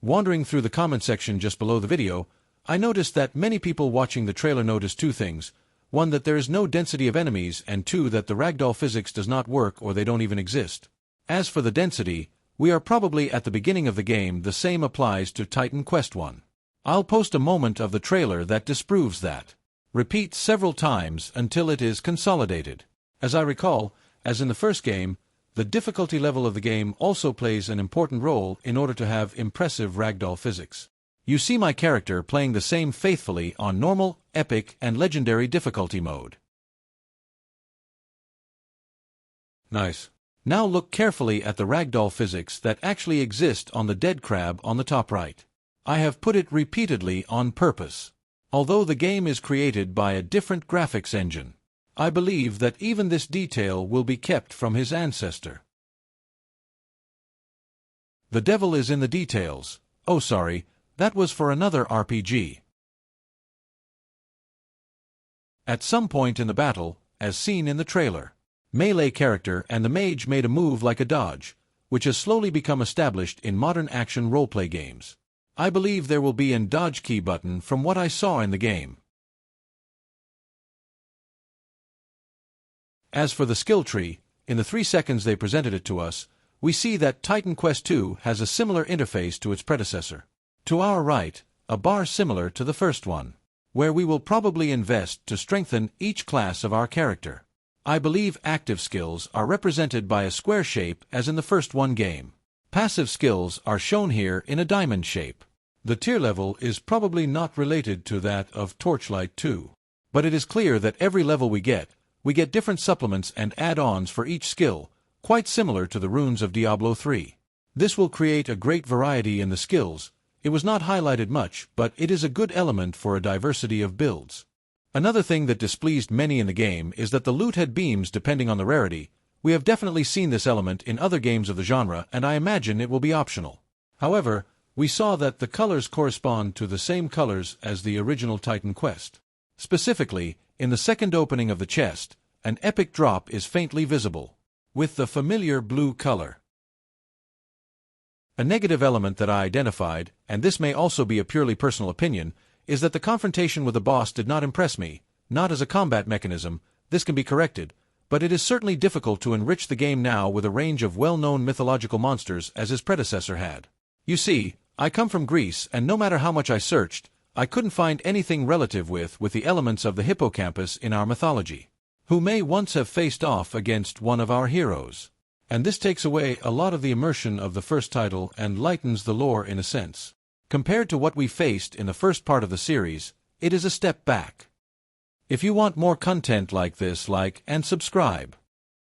Wandering through the comment section just below the video, I noticed that many people watching the trailer noticed two things. One, that there is no density of enemies, and two, that the ragdoll physics does not work or they don't even exist. As for the density, we are probably at the beginning of the game. The same applies to Titan Quest 1. I'll post a moment of the trailer that disproves that. Repeat several times until it is consolidated. As I recall, as in the first game, the difficulty level of the game also plays an important role in order to have impressive ragdoll physics. You see my character playing the same faithfully on normal, epic, and legendary difficulty mode. Nice. Now look carefully at the ragdoll physics that actually exist on the dead crab on the top right. I have put it repeatedly on purpose. Although the game is created by a different graphics engine, I believe that even this detail will be kept from his ancestor. The devil is in the details. Oh, sorry, that was for another RPG. At some point in the battle, as seen in the trailer, melee character and the mage made a move like a dodge, which has slowly become established in modern action roleplay games. I believe there will be an dodge key button from what I saw in the game. As for the skill tree, in the 3 seconds they presented it to us, we see that Titan Quest 2 has a similar interface to its predecessor. To our right, a bar similar to the first one, where we will probably invest to strengthen each class of our character. I believe active skills are represented by a square shape as in the first one game. Passive skills are shown here in a diamond shape. The tier level is probably not related to that of Torchlight 2. But it is clear that every level we get different supplements and add-ons for each skill, quite similar to the runes of Diablo 3. This will create a great variety in the skills. It was not highlighted much, but it is a good element for a diversity of builds. Another thing that displeased many in the game is that the loot had beams depending on the rarity. We have definitely seen this element in other games of the genre, and I imagine it will be optional. However, we saw that the colors correspond to the same colors as the original Titan Quest. Specifically, in the second opening of the chest, an epic drop is faintly visible, with the familiar blue color. A negative element that I identified, and this may also be a purely personal opinion, is that the confrontation with the boss did not impress me. Not as a combat mechanism, this can be corrected, but it is certainly difficult to enrich the game now with a range of well-known mythological monsters as his predecessor had. You see, I come from Greece, and no matter how much I searched, I couldn't find anything relative with the elements of the hippocampus in our mythology, who may once have faced off against one of our heroes. And this takes away a lot of the immersion of the first title and lightens the lore in a sense. Compared to what we faced in the first part of the series, it is a step back. If you want more content like this, like and subscribe.